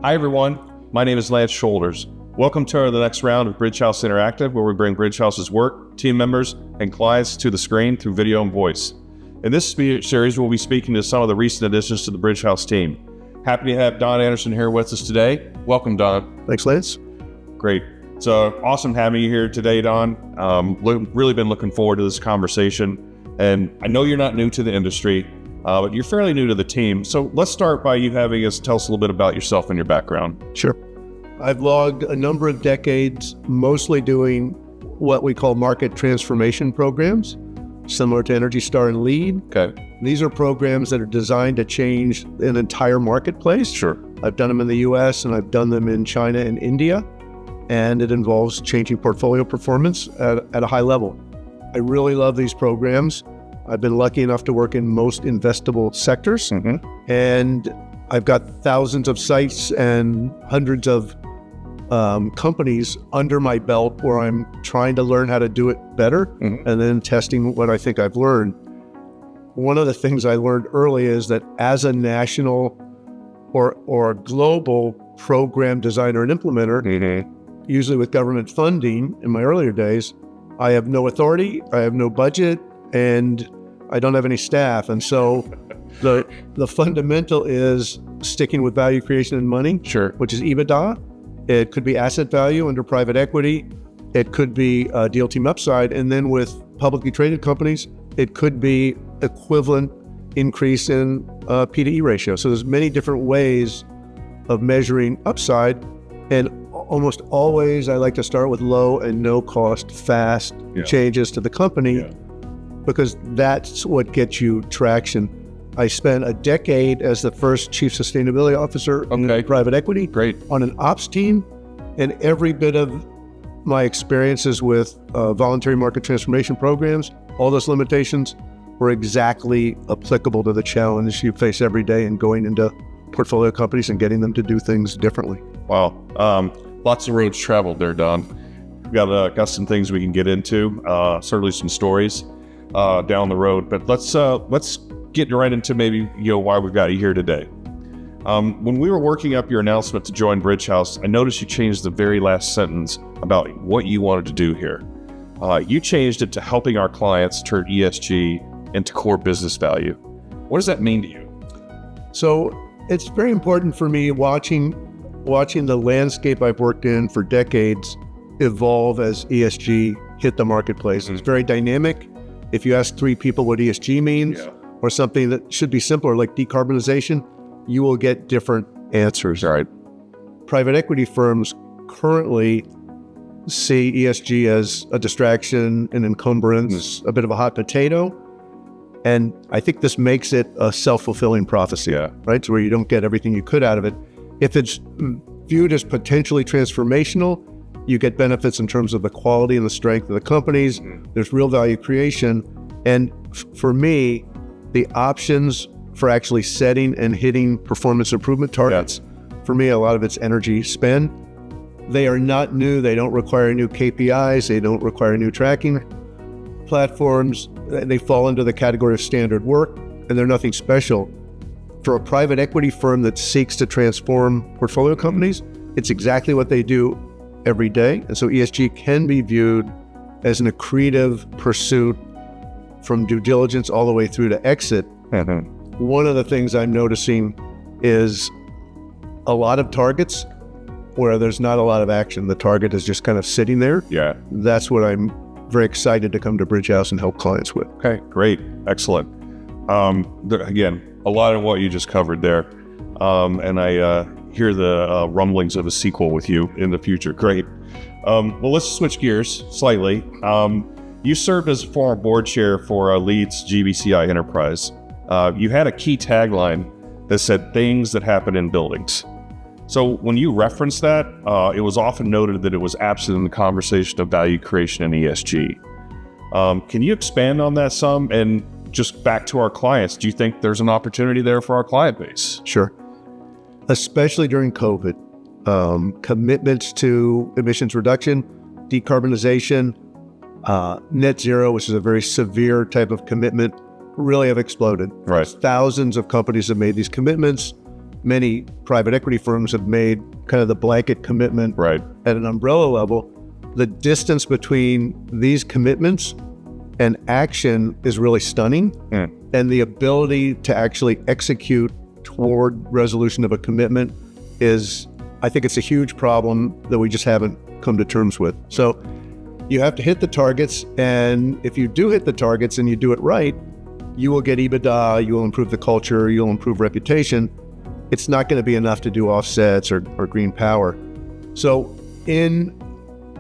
Hi, everyone. My name is Lance Shoulders. Welcome to the next round of Bridge House Interactive, where we bring Bridge House's work, team members, and clients to the screen through video and voice. In this series, we'll be speaking to some of the recent additions to the Bridge House team. Happy to have Don Anderson here with us today. Welcome, Don. Thanks, Lance. Great. It's awesome having you here today, Don. Really been looking forward to this conversation. And I know you're not new to the industry, but you're fairly new to the team. So let's start by you having us tell us a little bit about yourself and your background. Sure. I've logged a number of decades, mostly doing what we call market transformation programs, similar to Energy Star and LEAD. Okay. These are programs that are designed to change an entire marketplace. Sure. I've done them in the US and I've done them in China and India, and it involves changing portfolio performance at a high level. I really love these programs. I've been lucky enough to work in most investable sectors, and I've got thousands of sites and hundreds of companies under my belt where I'm trying to learn how to do it better and then testing what I think I've learned. One of the things I learned early is that as a national or a global program designer and implementer, usually with government funding in my earlier days, I have no authority, I have no budget, and I don't have any staff. And so the fundamental is sticking with value creation and money, which is EBITDA. It could be asset value under private equity. It could be deal team upside. And then with publicly traded companies, it could be equivalent increase in P/E ratio. So there's many different ways of measuring upside. And almost always I like to start with low and no cost, fast changes to the company because that's what gets you traction. I spent a decade as the first chief sustainability officer in private equity on an ops team, and every bit of my experiences with voluntary market transformation programs, all those limitations were exactly applicable to the challenge you face every day in going into portfolio companies and getting them to do things differently. Wow. Lots of roads traveled there, Don. We've got some things we can get into, certainly some stories down the road, but let's get right into maybe why we've got you here today. When we were working up your announcement to join Bridge House, I noticed you changed the very last sentence about what you wanted to do here. You changed it to helping our clients turn ESG into core business value. What does that mean to you? So it's very important for me watching the landscape I've worked in for decades evolve as ESG hit the marketplace. It's very dynamic. If you ask 3 people what ESG means, or something that should be simpler like decarbonization, you will get different answers. Right. Private equity firms currently see ESG as a distraction, an encumbrance, a bit of a hot potato. And I think this makes it a self-fulfilling prophecy, right? So where you don't get everything you could out of it. If it's viewed as potentially transformational, you get benefits in terms of the quality and the strength of the companies. There's real value creation. And for me, the options for actually setting and hitting performance improvement targets, for me, a lot of it's energy spend. They are not new. They don't require new KPIs. They don't require new tracking platforms. They fall into the category of standard work, and they're nothing special. For a private equity firm that seeks to transform portfolio companies, it's exactly what they do every day. And so ESG can be viewed as an accretive pursuit from due diligence all the way through to exit. One of the things I'm noticing is a lot of targets where there's not a lot of action. The target is just kind of sitting there. That's what I'm very excited to come to Bridge House and help clients with. Okay, great. Excellent. Again, a lot of what you just covered there. And I hear the rumblings of a sequel with you in the future. Great. Well, let's switch gears slightly. You served as a former board chair for LEAD's GBCI Enterprise. You had a key tagline that said things that happen in buildings. So when you referenced that, it was often noted that it was absent in the conversation of value creation and ESG. Can you expand on that some? And just back to our clients, do you think there's an opportunity there for our client base? Sure. Especially during COVID, commitments to emissions reduction, decarbonization, net zero, which is a very severe type of commitment, really have exploded. Right. Thousands of companies have made these commitments. many private equity firms have made kind of the blanket commitment Right. at an umbrella level. The distance between these commitments and action is really stunning. And the ability to actually execute toward resolution of a commitment is, I think it's a huge problem that we just haven't come to terms with. So you have to hit the targets, and if you do hit the targets and you do it right, you will get EBITDA, you will improve the culture, you'll improve reputation. It's not going to be enough to do offsets or green power. So in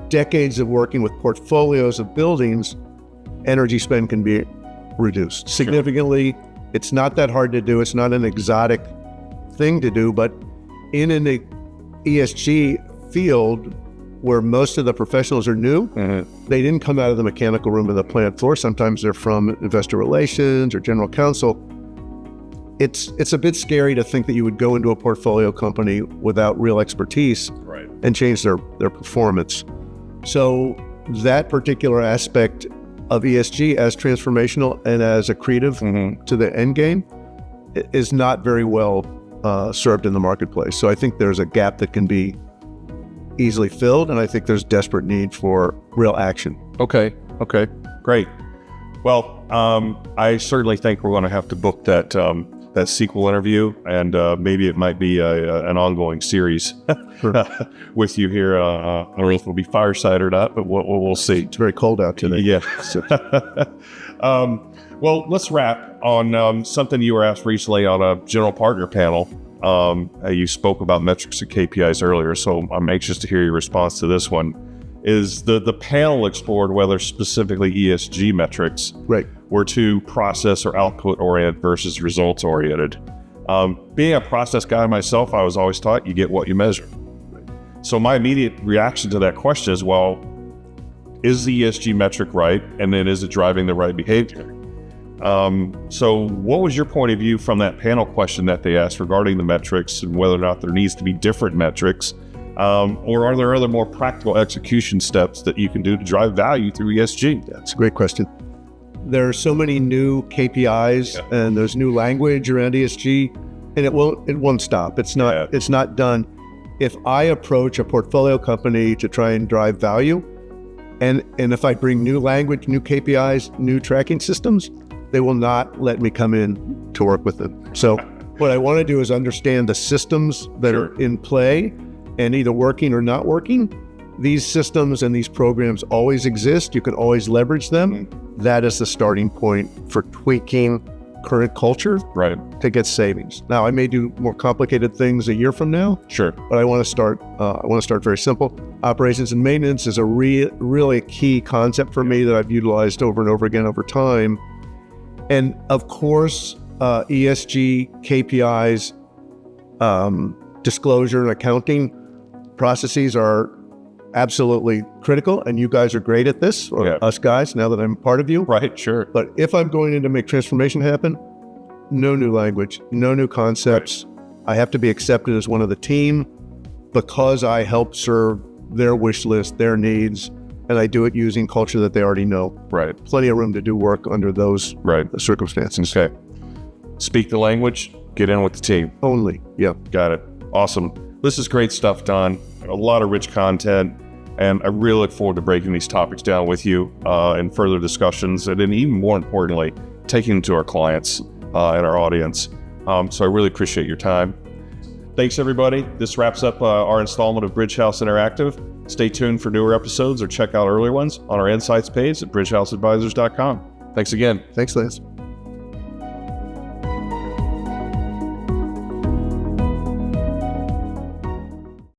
decades of working with portfolios of buildings, energy spend can be reduced significantly. It's not that hard to do. It's not an exotic thing to do, but in an ESG field where most of the professionals are new, they didn't come out of the mechanical room of the plant floor. Sometimes they're from investor relations or general counsel. It's a bit scary to think that you would go into a portfolio company without real expertise and change their performance. So that particular aspect of ESG as transformational and as accretive to the end game is not very well served in the marketplace. So I think there's a gap that can be easily filled, and I think there's desperate need for real action. Okay, great. Well, I certainly think we're going to have to book that sequel interview, and maybe it might be an ongoing series with you here. I don't know if it'll be fireside or not, but we'll see. It's very cold out today. Yeah. Well, let's wrap on something you were asked recently on a general partner panel. You spoke about metrics and KPIs earlier, so I'm anxious to hear your response to this one. Is the panel explored whether specifically ESG metrics were too process or output oriented versus results oriented. Being a process guy myself, I was always taught you get what you measure. So my immediate reaction to that question is, well, is the ESG metric right? And then is it driving the right behavior? So what was your point of view from that panel question that they asked regarding the metrics and whether or not there needs to be different metrics? Or are there other more practical execution steps that you can do to drive value through ESG? That's a great question. There are so many new KPIs and there's new language around ESG, and it won't stop. It's not done. If I approach a portfolio company to try and drive value, and if I bring new language, new KPIs, new tracking systems, they will not let me come in to work with them. So what I want to do is understand the systems that are in play and either working or not working. These systems and these programs always exist. You can always leverage them. That is the starting point for tweaking current culture to get savings. Now, I may do more complicated things a year from now. But I want to start very simple. Operations and maintenance is a really key concept for me that I've utilized over and over again over time. And of course, ESG KPIs, disclosure and accounting processes are absolutely critical, and you guys are great at this, or us guys, now that I'm part of you. But if I'm going in to make transformation happen, no new language, no new concepts. I have to be accepted as one of the team because I help serve their wish list, their needs, and I do it using culture that they already know. Plenty of room to do work under those circumstances. Speak the language, get in with the team. Only. Got it. Awesome. This is great stuff, Don. A lot of rich content, and I really look forward to breaking these topics down with you in further discussions, and then even more importantly, taking them to our clients and our audience. So I really appreciate your time. Thanks, everybody. This wraps up our installment of Bridge House Interactive. Stay tuned for newer episodes or check out earlier ones on our insights page at bridgehouseadvisors.com. Thanks again. Thanks, Lance.